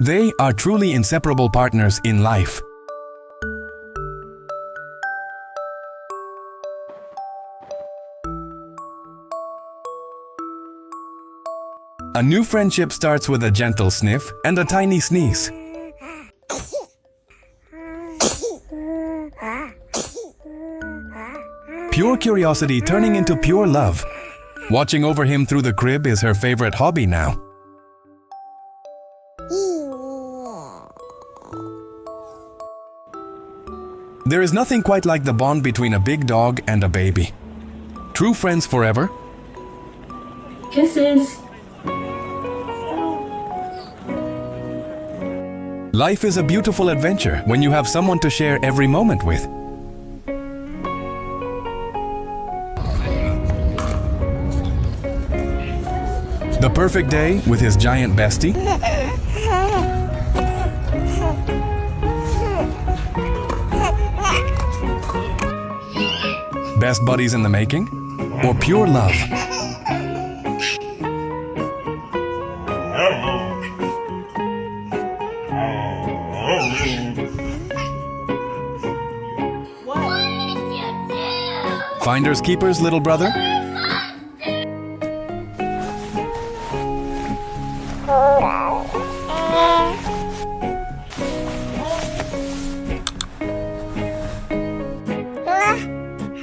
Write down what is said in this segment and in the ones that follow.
They are truly inseparable partners in life. A new friendship starts with a gentle sniff and a tiny sneeze. Pure curiosity turning into pure love. Watching over him through the crib is her favorite hobby now. There is nothing quite like the bond between a big dog and a baby. True friends forever. Kisses. Life is a beautiful adventure when you have someone to share every moment with. The perfect day with his giant bestie. Best buddies in the making, or pure love. Finders keepers, little brother.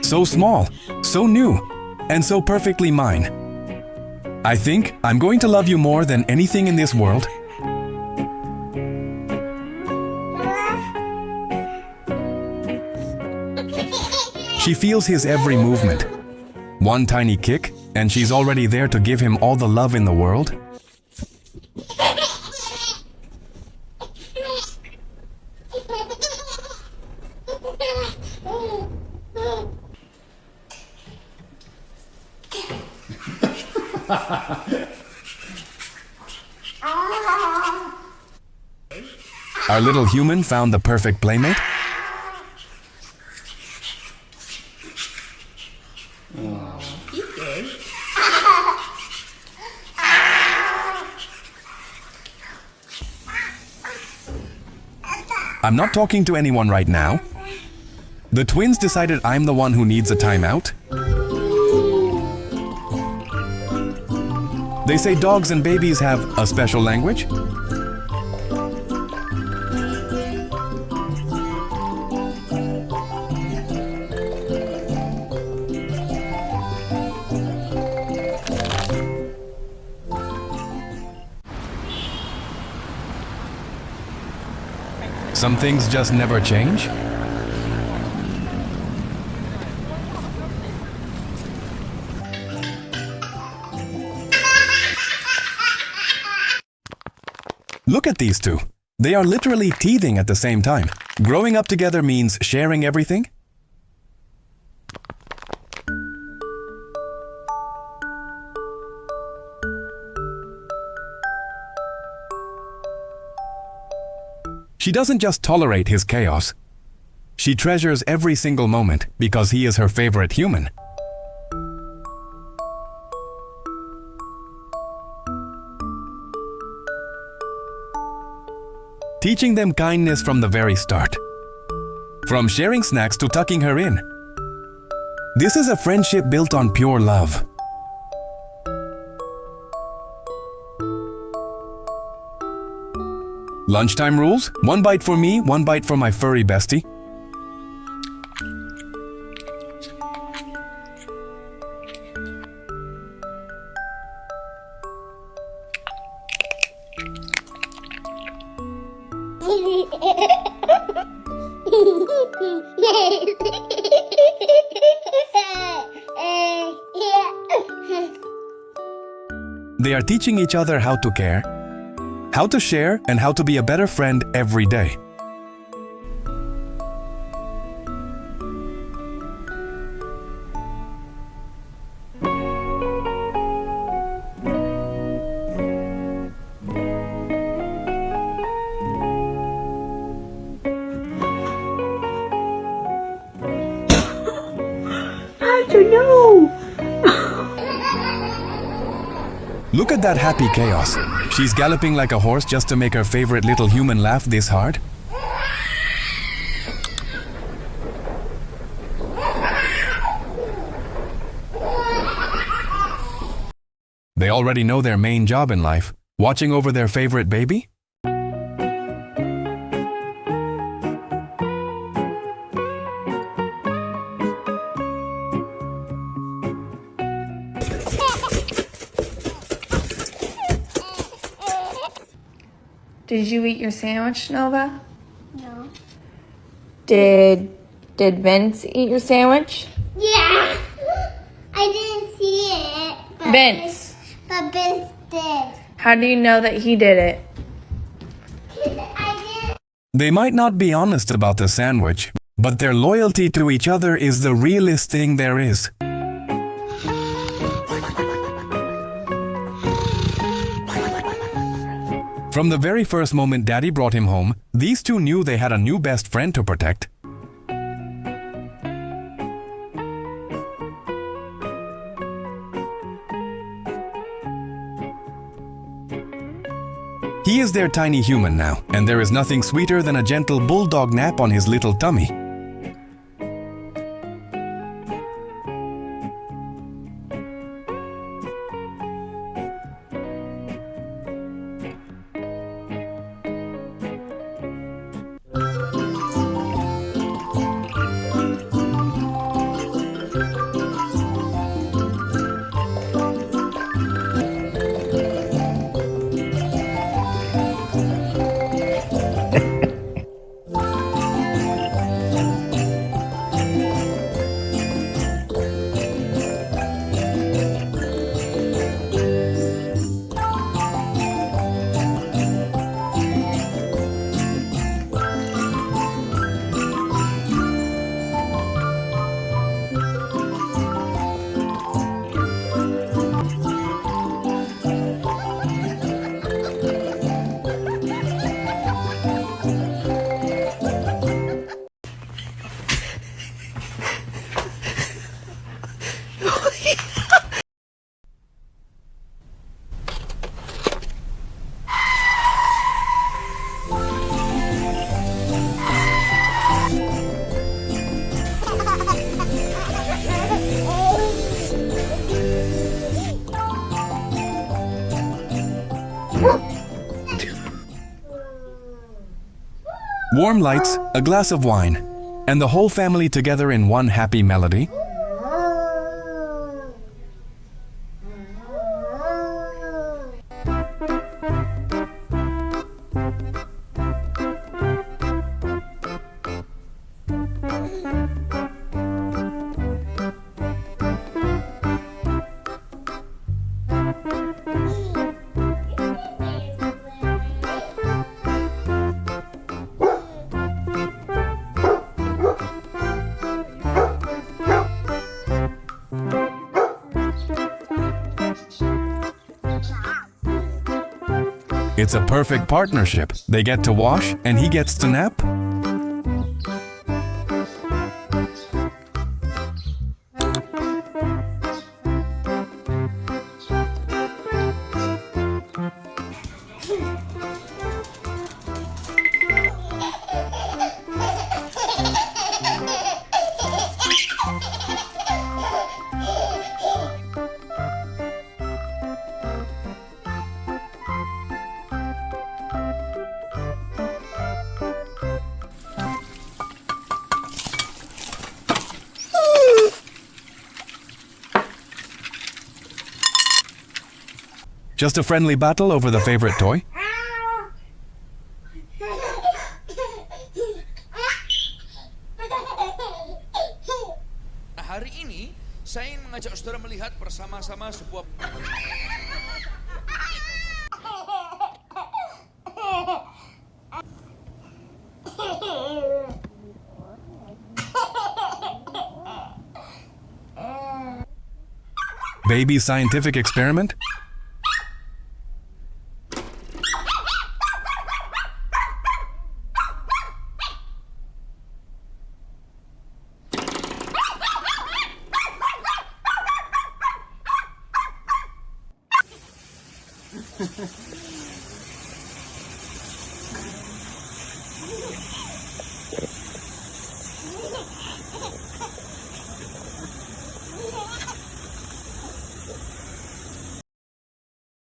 So small, so new, and so perfectly mine. I think I'm going to love you more than anything in this world. She feels his every movement. One tiny kick, and she's already there to give him all the love in the world. Our little human found the perfect playmate. I'm not talking to anyone right now. The twins decided I'm the one who needs a timeout. They say dogs and babies have a special language. Some things just never change. Look at these two. They are literally teething at the same time. Growing up together means sharing everything. She doesn't just tolerate his chaos. She treasures every single moment because he is her favorite human. Teaching them kindness from the very start. From sharing snacks to tucking her in. This is a friendship built on pure love. Lunchtime rules? 1 bite for me, 1 bite for my furry bestie. They are teaching each other how to care, how to share, and how to be a better friend every day. I don't know. Look at that happy chaos. She's galloping like a horse just to make her favorite little human laugh this hard. They already know their main job in life, watching over their favorite baby. Did you eat your sandwich, Nova? No. Did Vince eat your sandwich? Yeah. I didn't see it. But Vince. But Vince did. How do you know that he did it? I did. They might not be honest about the sandwich, but their loyalty to each other is the realest thing there is. From the very first moment Daddy brought him home, these two knew they had a new best friend to protect. He is their tiny human now, and there is nothing sweeter than a gentle bulldog nap on his little tummy. Warm lights, a glass of wine, and the whole family together in one happy melody. It's a perfect partnership. They get to wash and he gets to nap. Just a friendly battle over the favorite toy? Hari ini saya ingin mengajak saudara melihat bersama-sama sebuah Baby scientific experiment?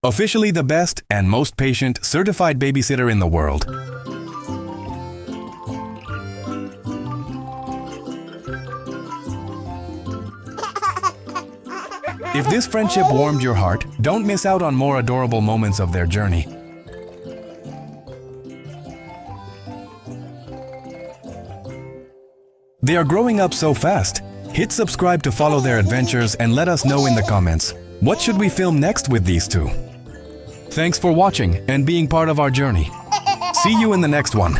Officially the best and most patient certified babysitter in the world. If this friendship warmed your heart, don't miss out on more adorable moments of their journey. They are growing up so fast. Hit subscribe to follow their adventures and let us know in the comments, what should we film next with these two? Thanks for watching and being part of our journey. See you in the next one.